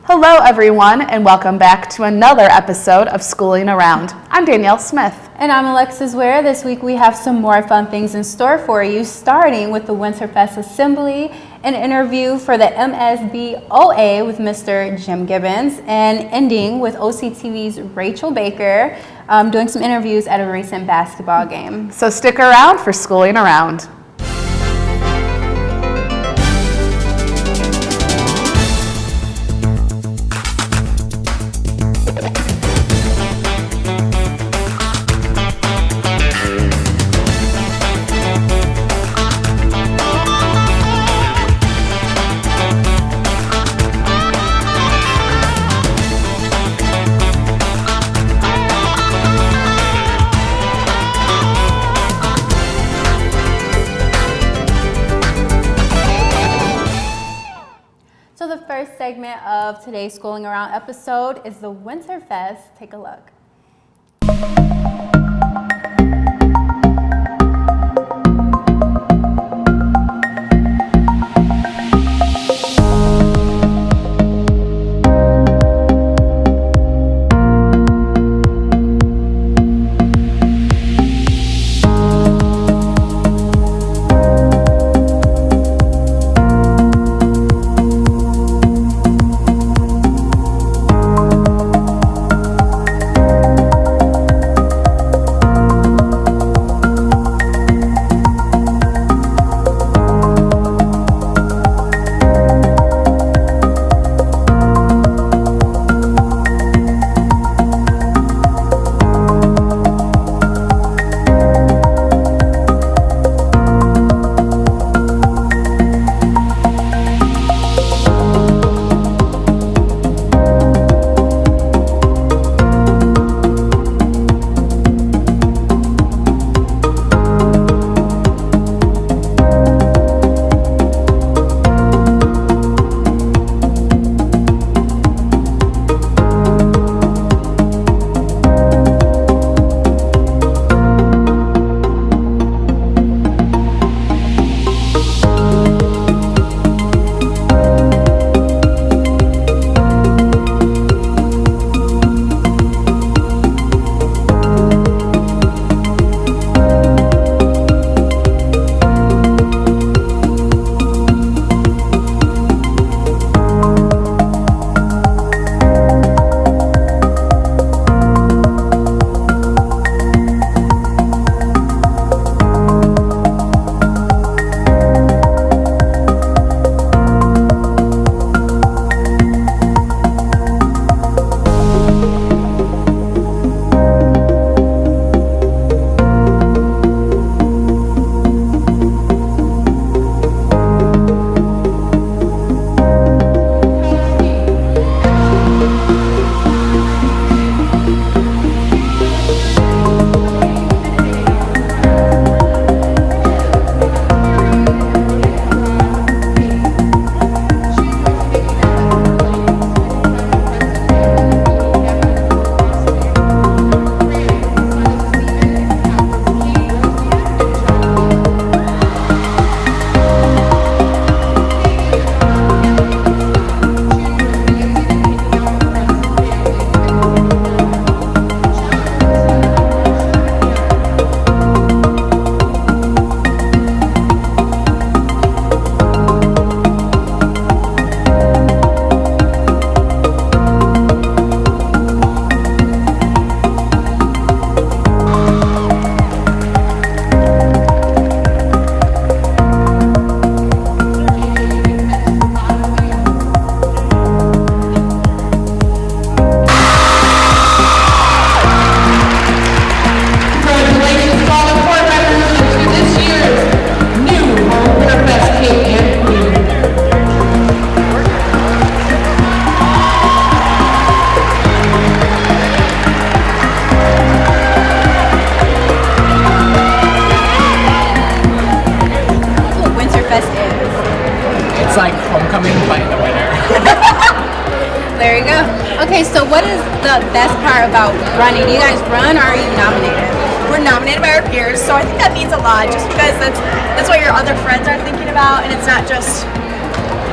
Hello, everyone, and welcome back to another episode of Schooling Around. I'm Danielle Smith. And I'm Alexis Ware. This week we have some more fun things in store for you, starting with the Winterfest Assembly, an interview for the MSBOA with Mr. Jim Gibbons, and ending with OCTV's Rachel Baker doing some interviews at a recent basketball game. So stick around for Schooling Around. So the first segment of today's Schooling Around episode is the Winterfest. Take a look. It's like homecoming, but in the winter. There you go. Okay, so what is the best part about running? Do you guys run or are you nominated? We're nominated by our peers, so I think that means a lot just because that's what your other friends are thinking about, and it's not just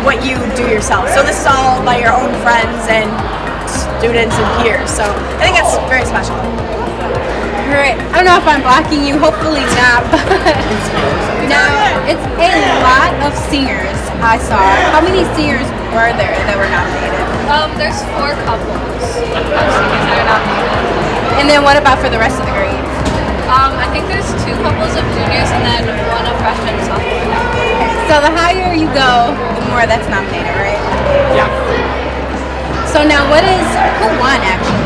what you do yourself. So this is all by your own friends and students and peers. So I think that's very special. Great. I don't know if I'm blocking you, hopefully not, but now it's a lot of singers I saw. How many singers were there that were nominated? There's 4 couples of singers that are nominated. And then what about for the rest of the grades? I think there's 2 couples of juniors and then 1 of freshman and sophomore. So the higher you go, the more that's nominated, right? Yeah. So now who won actually?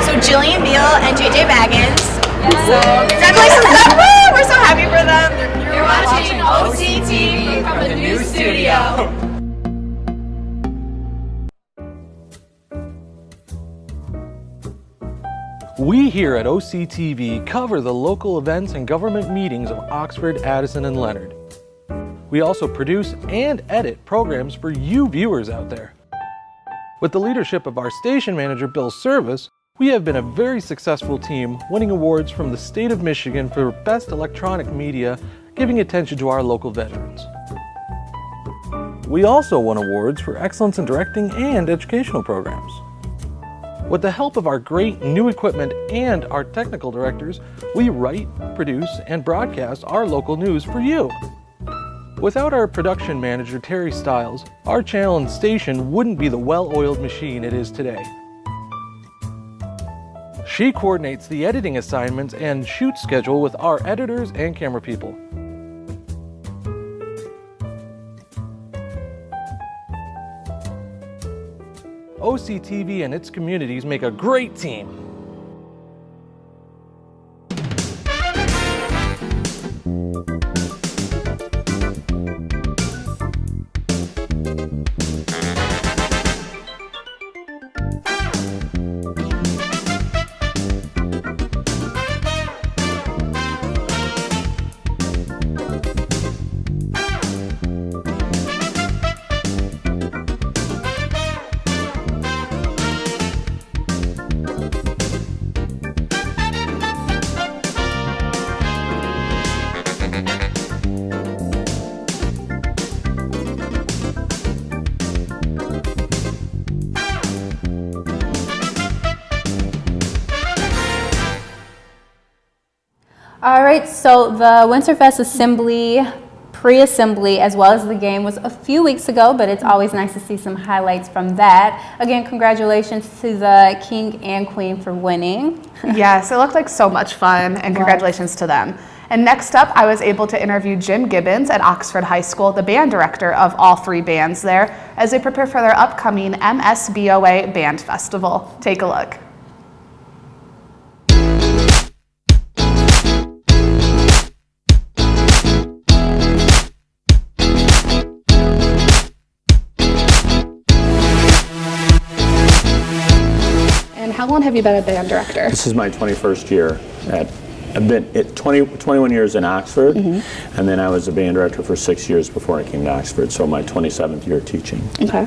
So Jillian Beal and JJ Baggins. So congratulations to them. Woo! We're so happy for them. You're watching OCTV from the new studio. We here at OCTV cover the local events and government meetings of Oxford, Addison, and Leonard. We also produce and edit programs for you viewers out there. With the leadership of our station manager, Bill Service, we have been a very successful team, winning awards from the state of Michigan for Best Electronic Media, giving attention to our local veterans. We also won awards for excellence in directing and educational programs. With the help of our great new equipment and our technical directors, we write, produce, and broadcast our local news for you. Without our production manager, Terry Stiles, our channel and station wouldn't be the well-oiled machine it is today. She coordinates the editing assignments and shoot schedule with our editors and camera people. OCTV and its communities make a great team. All right, so the Winterfest Assembly, pre-assembly, as well as the game was a few weeks ago, but it's always nice to see some highlights from that. Again, congratulations to the King and Queen for winning. Yes, it looked like so much fun, and congratulations to them. And next up, I was able to interview Jim Gibbons at Oxford High School, the band director of all 3 bands there, as they prepare for their upcoming MSBOA Band Festival. Take a look. How long have you been a band director? This is my 21st year I've been at 21 years in Oxford, and then I was a band director for 6 years before I came to Oxford, so my 27th year teaching. Okay.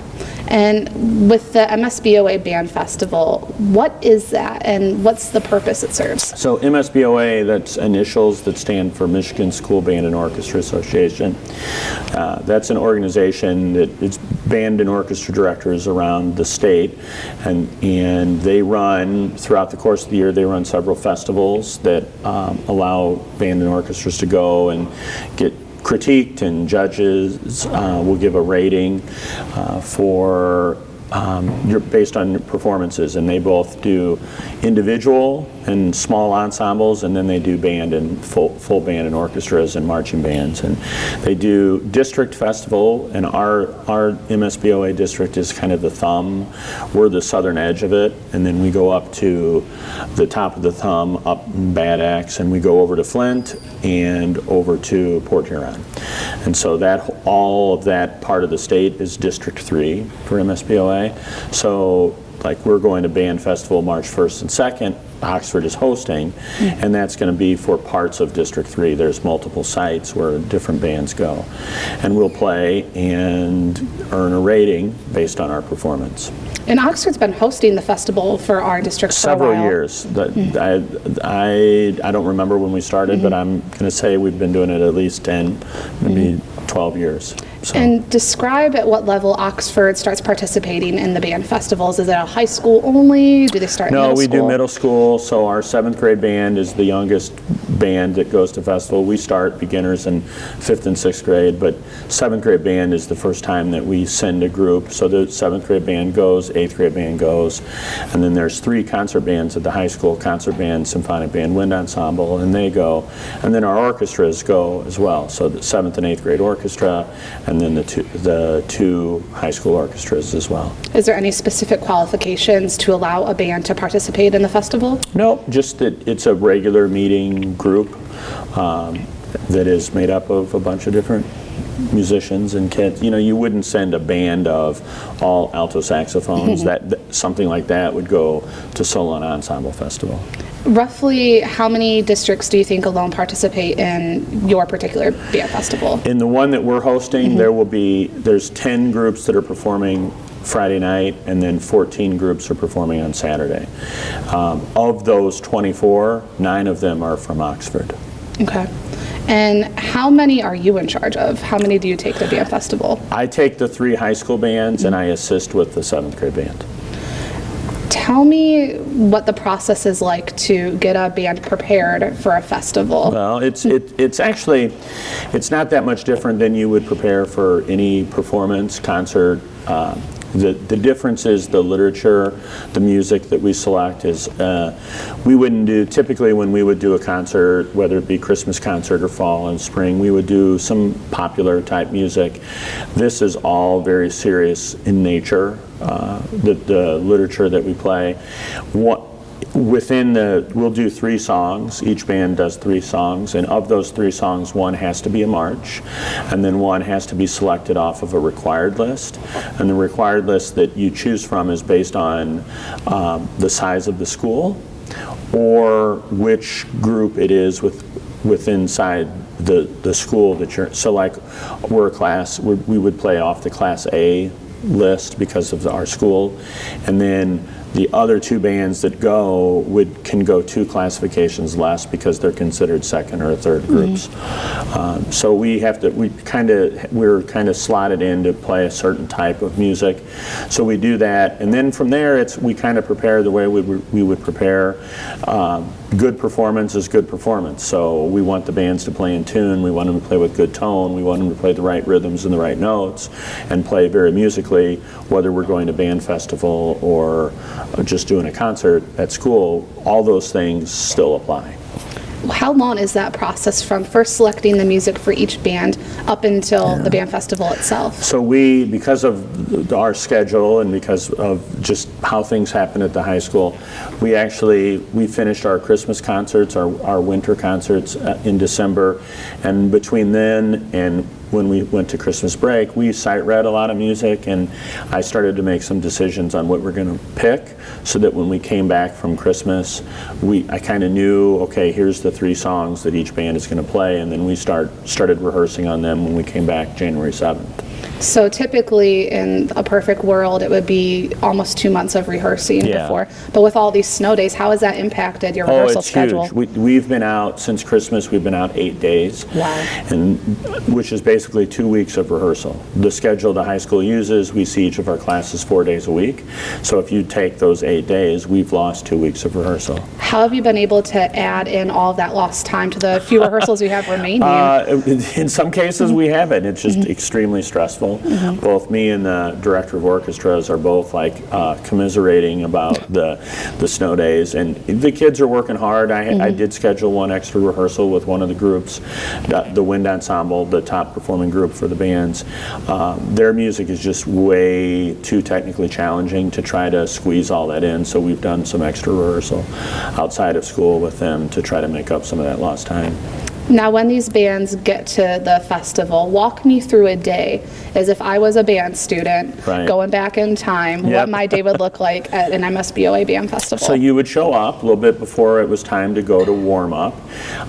And with the MSBOA Band Festival, what is that and what's the purpose it serves? So MSBOA, that's initials that stand for Michigan School Band and Orchestra Association. That's an organization that it's band and orchestra directors around the state, and they run, throughout the course of the year, they run several festivals that allow band and orchestras to go and get critiqued, and judges will give a rating for based on performances, and they both do individual and small ensembles, and then they do band and full band and orchestras and marching bands, and they do district festival, and our MSBOA district is kind of the thumb. We're the southern edge of it, and then we go up to the top of the thumb up in Bad Axe, and we go over to Flint and over to Port Huron, and so that all of that part of the state is District 3 for MSBOA. So like we're going to Band Festival March 1st and 2nd, Oxford is hosting, and that's going to be for parts of District 3. There's multiple sites where different bands go, and we'll play and earn a rating based on our performance. And Oxford's been hosting the festival for our district for a while. Several years. I don't remember when we started, but I'm going to say we've been doing it at least 10, maybe 12 years. So. And describe at what level Oxford starts participating in the band festivals. Is it a high school only? Do they start in No, middle we school? do middle school, so our 7th grade band is the youngest band that goes to festival. We start beginners in 5th and 6th grade, but 7th grade band is the first time that we send a group. So the 7th grade band goes, 8th grade band goes, and then there's 3 concert bands at the high school, concert band, symphonic band, wind ensemble, and they go. And then our orchestras go as well, so the 7th and 8th grade orchestra, and then the two high school orchestras as well. Is there any specific qualifications to allow a band to participate in the festival? No, just that it's a regular meeting group that is made up of a bunch of different musicians and kids. You know, you wouldn't send a band of all alto saxophones. Something like that would go to Solo and Ensemble Festival. Roughly how many districts do you think alone participate in your particular band festival? In the one that we're hosting, there's 10 groups that are performing Friday night, and then 14 groups are performing on Saturday. Of those 24, 9 of them are from Oxford. Okay. And how many are you in charge of? How many do you take to the band festival? I take the 3 high school bands, and I assist with the 7th grade band. Tell me what the process is like to get a band prepared for a festival. Well, it's actually, it's not that much different than you would prepare for any performance, concert. The difference is the literature, the music that we select is, we wouldn't do, typically when we would do a concert, whether it be Christmas concert or fall and spring, we would do some popular type music. This is all very serious in nature, the literature that we play. We'll do 3 songs, each band does 3 songs, and of those 3 songs, 1 has to be a march, and then 1 has to be selected off of a required list. And the required list that you choose from is based on the size of the school, or which group it is inside the school that you're, so like we're a class, we would play off the Class A list because of our school, and then the other 2 bands that can go 2 classifications less because they're considered 2nd or 3rd groups. So we're kind of slotted in to play a certain type of music. So we do that, and then from there we kind of prepare the way we would prepare. Good performance is good performance. So we want the bands to play in tune. We want them to play with good tone. We want them to play the right rhythms and the right notes and play very musically, whether we're going to band festival or just doing a concert at school. All those things still apply. How long is that process from first selecting the music for each band up until the band festival itself? So because of our schedule and because of just how things happen at the high school, we finished our Christmas concerts, our winter concerts in December, and between then and when we went to Christmas break, we sight read a lot of music, and I started to make some decisions on what we're going to pick, so that when we came back from Christmas, I kind of knew, okay, here's the 3 songs that each band is going to play, and then we started rehearsing on them when we came back January 7th. So typically in a perfect world, it would be almost 2 months of rehearsing before. But with all these snow days, how has that impacted your rehearsal schedule? Huge. We've been out since Christmas. We've been out 8 days, and which is basically 2 weeks of rehearsal. The schedule the high school uses, we see each of our classes 4 days a week. So if you take those 8 days, we've lost 2 weeks of rehearsal. How have you been able to add in all of that lost time to the few rehearsals you have remaining? In some cases, we haven't. It's just extremely stressful. Both me and the director of orchestras are both commiserating about the snow days, and the kids are working hard. I did schedule 1 extra rehearsal with one of the groups, the wind ensemble, the top performing group for the bands. Their music is just way too technically challenging to try to squeeze all that in, so we've done some extra rehearsal outside of school with them to try to make up some of that lost time. Now, when these bands get to the festival, walk me through a day as if I was a band student going back in time, what my day would look like at an MSBOA band festival. So you would show up a little bit before it was time to go to warm up.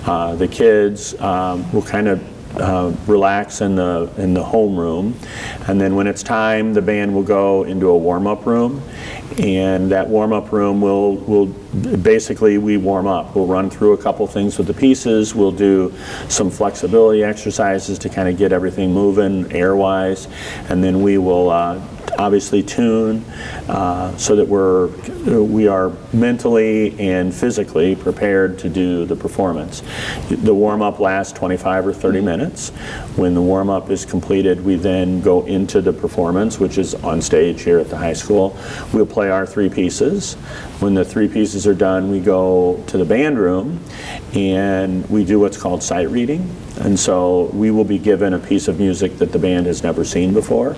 The kids will kind of relax in the homeroom, and then when it's time, the band will go into a warm-up room, and that warm-up room will basically we warm up. We'll run through a couple things with the pieces. We'll do some flexibility exercises to kind of get everything moving air-wise, and then we will obviously tune so that we are mentally and physically prepared to do the performance. The warm-up lasts 25 or 30 minutes. When the warm-up is completed, we then go into the performance, which is on stage here at the high school. We'll play our 3 pieces. When the 3 pieces are done, we go to the band room and we do what's called sight reading. And so we will be given a piece of music that the band has never seen before,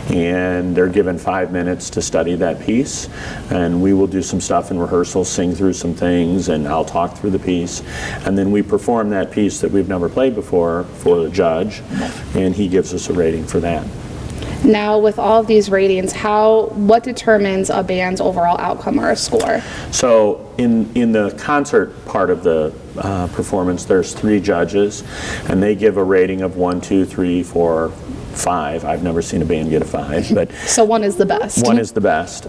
and they're given 5 minutes to study that piece, and we will do some stuff in rehearsal, sing through some things, and I'll talk through the piece, and then we perform that piece that we've never played before for the judge, and he gives us a rating for that. Now, with all of these ratings, what determines a band's overall outcome or a score? So in the concert part of the performance, there's 3 judges, and they give a rating of 1, 2, 3, 4, 5. I've never seen a band get a 5, but So 1 is the best. 1 is the best.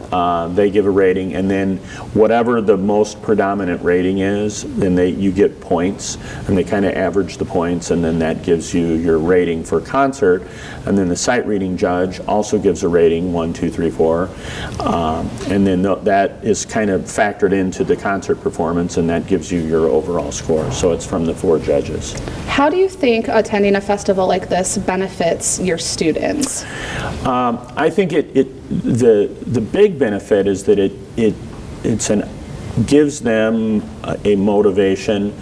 They give a rating, and then whatever the most predominant rating is, then you get points, and they kind of average the points, and then that gives you your rating for concert. And then the sight reading judge also gives a rating, 1, 2, 3, 4, and then that is kind of factored into the concert performance, and that gives you your overall score. So it's from the 4 judges. How do you think attending a festival like this benefits your students? I think the big benefit is that it gives them a motivation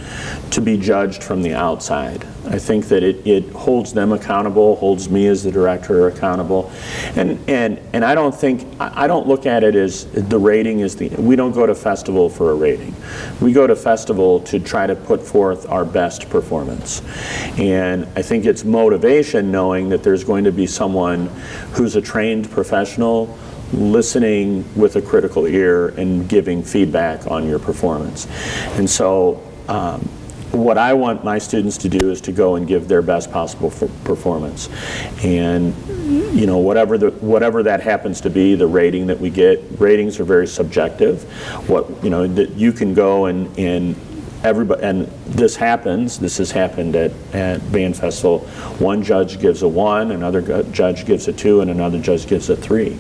to be judged from the outside. I think that it holds them accountable, holds me as the director accountable, and I don't look at it as the rating is we don't go to festival for a rating. We go to festival to try to put forth our best performance, and I think it's motivation knowing that there's going to be someone who's a trained professional listening with a critical ear and giving feedback on your performance. And so what I want my students to do is to go and give their best possible performance. And you know, whatever that happens to be, the rating that we get, ratings are very subjective. That you can go and everybody, and this has happened at Band Festival. One judge gives a 1, another judge gives a 2, and another judge gives a 3.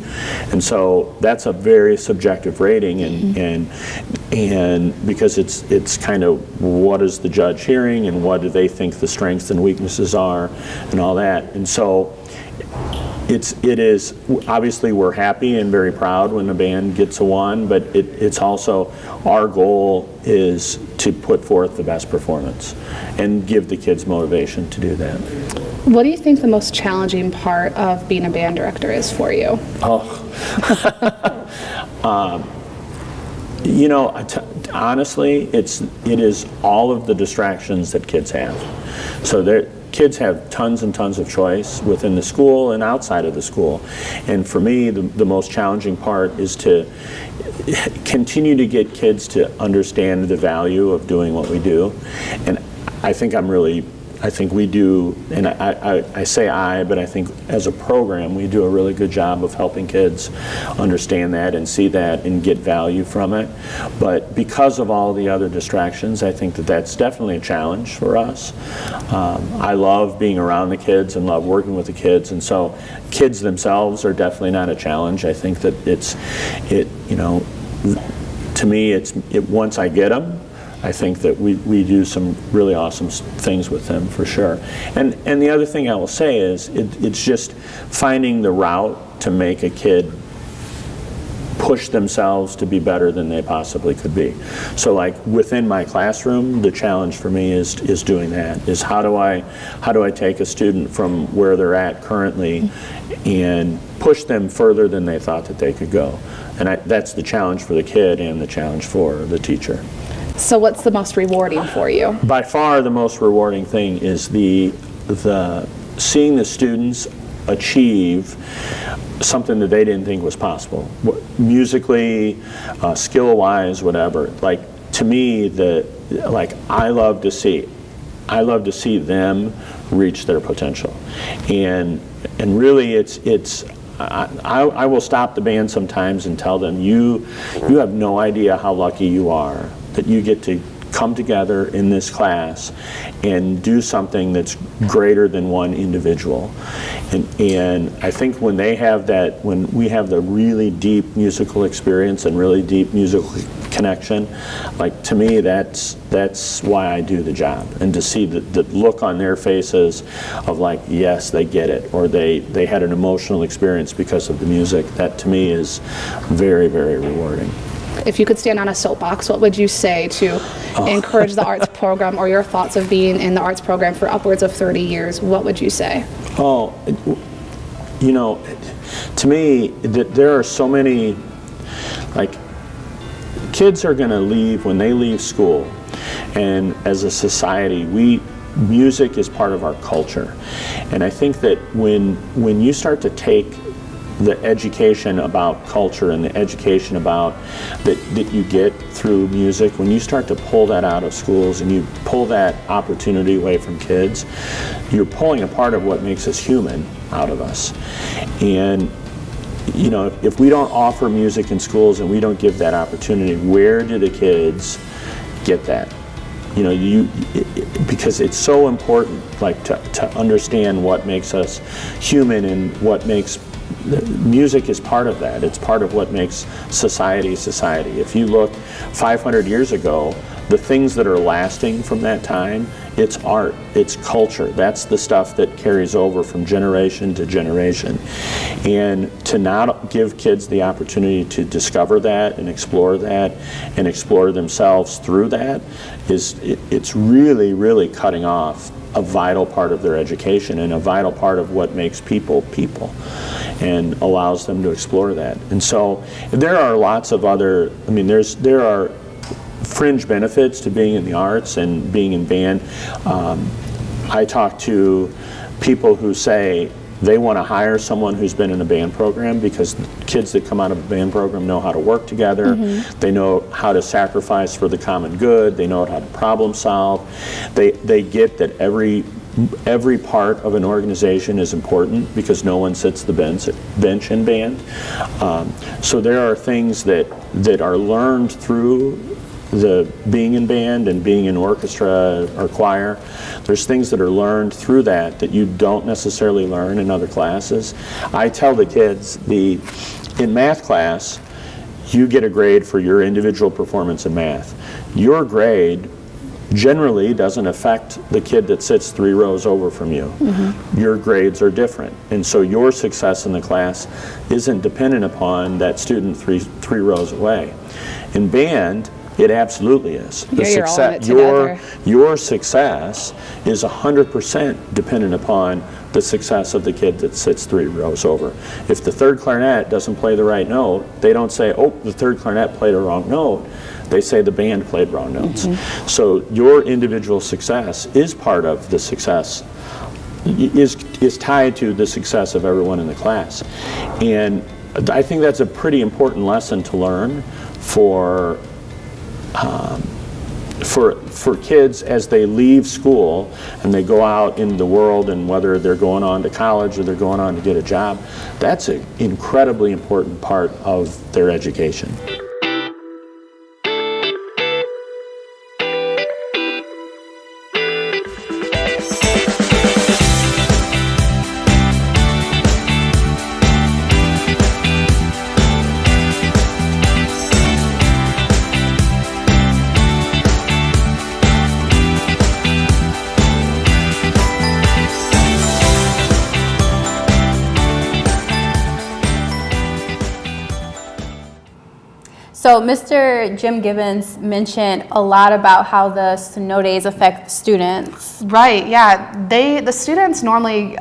And so that's a very subjective rating, and because it's kind of what is the judge hearing and what do they think the strengths and weaknesses are and all that. And so it is obviously we're happy and very proud when the band gets a 1, but it's also our goal is to put forth the best performance and give the kids motivation to do that. What do you think the most challenging part of being a band director is for you? Honestly, it is all of the distractions that kids have. So kids have tons and tons of choice within the school and outside of the school. And for me, the most challenging part is to continue to get kids to understand the value of doing what we do. And I think we do, and I say but I think as a program we do a really good job of helping kids understand that and see that and get value from it. But because of all the other distractions, I think that's definitely a challenge for us. I love being around the kids and love working with the kids, and so kids themselves are definitely not a challenge. I think that to me, once I get them, I think that we do some really awesome things with them for sure. And the other thing I will say is it's just finding the route to make a kid push themselves to be better than they possibly could be. So like within my classroom, the challenge for me is doing that, is how do I take a student from where they're at currently and push them further than they thought that they could go. And that's the challenge for the kid and the challenge for the teacher. So what's the most rewarding for you? By far the most rewarding thing is the seeing the students achieve something that they didn't think was possible. Musically, skill-wise, whatever. Like to me, I love to see them reach their potential. And really I will stop the band sometimes and tell them, you have no idea how lucky you are that you get to come together in this class and do something that's greater than one individual. And I think when they have that, when we have the really deep musical experience and really deep musical connection, like, to me, that's why I do the job. And to see the look on their faces of like, yes, they get it, or they had an emotional experience because of the music, that to me is very, very rewarding. If you could stand on a soapbox, what would you say to encourage the arts program, or your thoughts of being in the arts program for upwards of 30 years? What would you say? Oh, you know, to me, there are so many, like, kids are going to leave when they leave school, and as a society, music is part of our culture. And I think that when you start to take the education about culture and the education about that you get through music, when you start to pull that out of schools and you pull that opportunity away from kids, you're pulling a part of what makes us human out of us. And you know, if we don't offer music in schools and we don't give that opportunity, where do the kids get that? You know, because it's so important, like, to understand what makes us human, and what makes music is part of that. It's part of what makes society society. If you look 500 years ago, the things that are lasting from that time, it's art, it's culture. That's the stuff that carries over from generation to generation. And to not give kids the opportunity to discover that and explore themselves through that, it's really, really cutting off a vital part of their education and a vital part of what makes people people, and allows them to explore that. And so there are lots of other, I mean, there are fringe benefits to being in the arts and being in band. I talk to people who say they want to hire someone who's been in a band program, because kids that come out of a band program know how to work together, they know how to sacrifice for the common good, they know how to problem solve, they get that every part of an organization is important, because no one sits the bench in band. So there are things that are learned through the being in band and being in orchestra or choir. There's things that are learned through that you don't necessarily learn in other classes. I tell the kids, in math class, you get a grade for your individual performance in math. Your grade generally doesn't affect the kid that sits 3 rows over from you. Your grades are different, and so your success in the class isn't dependent upon that student three rows away. In band, it absolutely is. Yeah, you're all in it together. Your success is 100% dependent upon the success of the kid that sits 3 rows over. If the third clarinet doesn't play the right note, they don't say, oh, the third clarinet played a wrong note. They say the band played wrong notes. So your individual success is part of the success, is tied to the success of everyone in the class. And I think that's a pretty important lesson to learn for kids as they leave school and they go out in the world, and whether they're going on to college or they're going on to get a job, that's an incredibly important part of their education. So Mr. Jim Gibbons mentioned a lot about how the snow days affect the students. Right, yeah. The students normally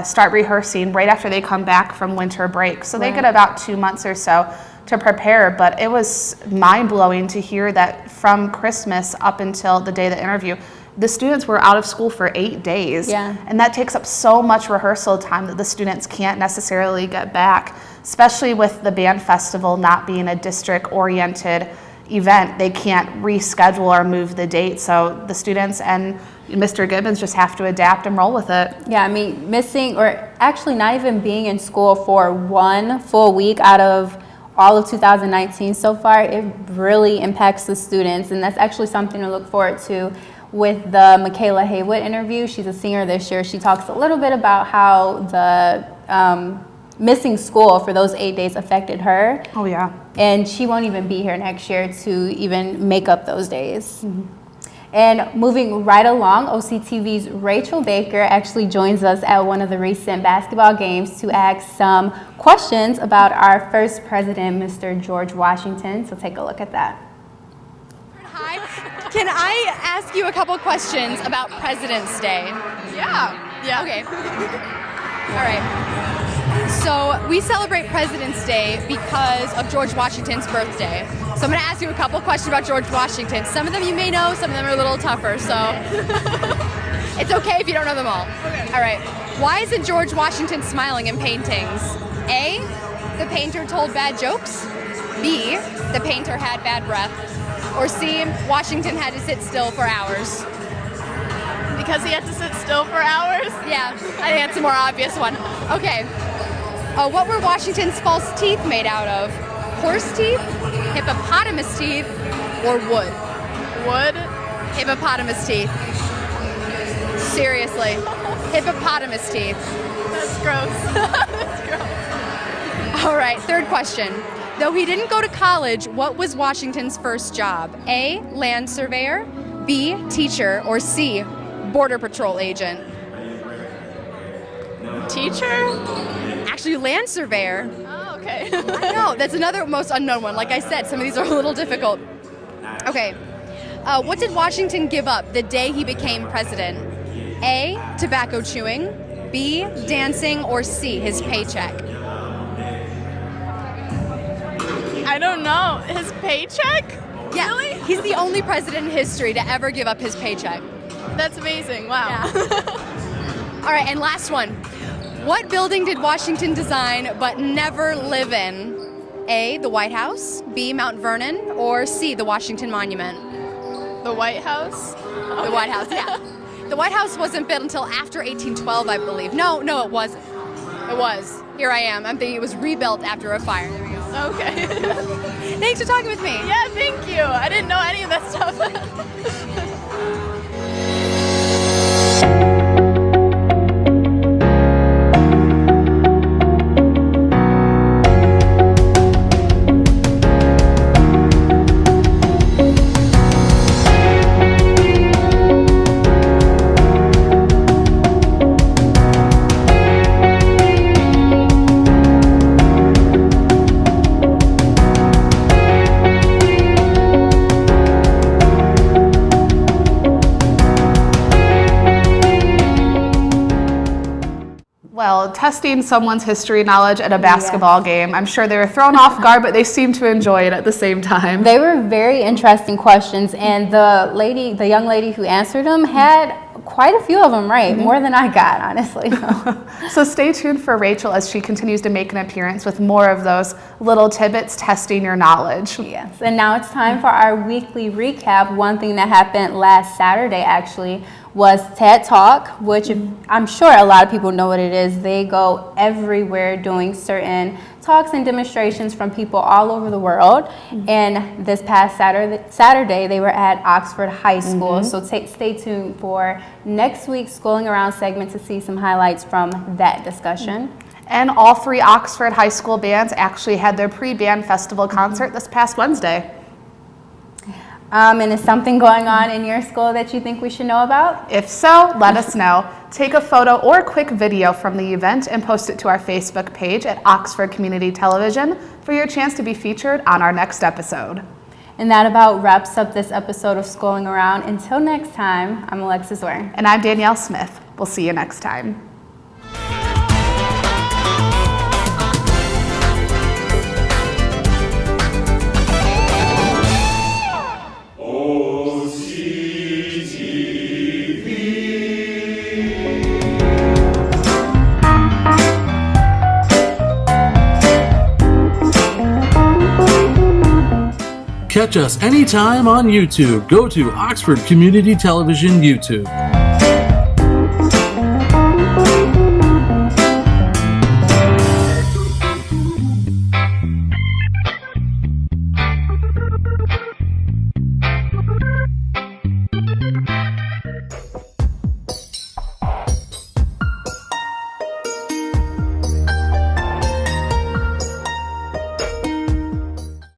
start rehearsing right after they come back from winter break. So they get about 2 months or so to prepare, but it was mind-blowing to hear that from Christmas up until the day of the interview, the students were out of school for 8 days. Yeah. And that takes up so much rehearsal time that the students can't necessarily get back, especially with the band festival not being a district-oriented event, they can't reschedule or move the date. So the students and Mr. Gibbons just have to adapt and roll with it. Yeah, I mean, missing or actually not even being in school for 1 full week out of all of 2019 so far, it really impacts the students. And that's actually something to look forward to with the Michaela Haywood interview. She's a senior this year. She talks a little bit about how the missing school for those 8 days affected her. Oh, yeah. And she won't even be here next year to even make up those days. And moving right along, OCTV's Rachel Baker actually joins us at one of the recent basketball games to ask some questions about our first president, Mr. George Washington. So take a look at that. Hi. Can I ask you a couple questions about President's Day? Yeah. Okay. All right. So we celebrate President's Day because of George Washington's birthday. So I'm going to ask you a couple questions about George Washington. Some of them you may know, some of them are a little tougher, so it's okay if you don't know them all. Okay. All right. Why isn't George Washington smiling in paintings? A, the painter told bad jokes. B, the painter had bad breath. Or C, Washington had to sit still for hours. Because he had to sit still for hours? Yeah, I think that's a more obvious one. Okay. What were Washington's false teeth made out of? Horse teeth, hippopotamus teeth, or wood? Wood? Hippopotamus teeth. Seriously. Hippopotamus teeth. That's gross. That's gross. All right, third question. Though he didn't go to college, what was Washington's first job? A, land surveyor, B, teacher, or C, border patrol agent? Teacher? Actually, land surveyor. Oh, okay. I know, that's another most unknown one. Like I said, some of these are a little difficult. Okay. What did Washington give up the day he became president? A, tobacco chewing, B, dancing, or C, his paycheck? I don't know. His paycheck? Yeah. Really? He's the only president in history to ever give up his paycheck. That's amazing. Wow. Yeah. All right, and last one. What building did Washington design but never live in? A, the White House, B, Mount Vernon, or C, the Washington Monument? The White House? Okay. The White House, yeah. The White House wasn't built until after 1812, I believe. No, it wasn't. It was. Here I am. I'm thinking it was rebuilt after a fire. There we go. Okay. Thanks for talking with me. Yeah, thank you. I didn't know any of that stuff. Well, testing someone's history knowledge at a basketball game. I'm sure they were thrown off guard, but they seemed to enjoy it at the same time. They were very interesting questions, and the young lady who answered them had quite a few of them right, more than I got, honestly. So stay tuned for Rachel as she continues to make an appearance with more of those little tidbits testing your knowledge. Yes, and now it's time for our weekly recap. One thing that happened last Saturday, actually, was TED Talk, which I'm sure a lot of people know what it is. They go everywhere doing certain talks and demonstrations from people all over the world. And this past Saturday, they were at Oxford High School. So stay tuned for next week's Schooling Around segment to see some highlights from that discussion. And all 3 Oxford High School bands actually had their pre-band festival concert this past Wednesday. And is something going on in your school that you think we should know about? If so, let us know. Take a photo or quick video from the event and post it to our Facebook page at Oxford Community Television for your chance to be featured on our next episode. And that about wraps up this episode of Schooling Around. Until next time, I'm Alexis Ware. And I'm Danielle Smith. We'll see you next time. Catch us anytime on YouTube. Go to Oxford Community Television YouTube.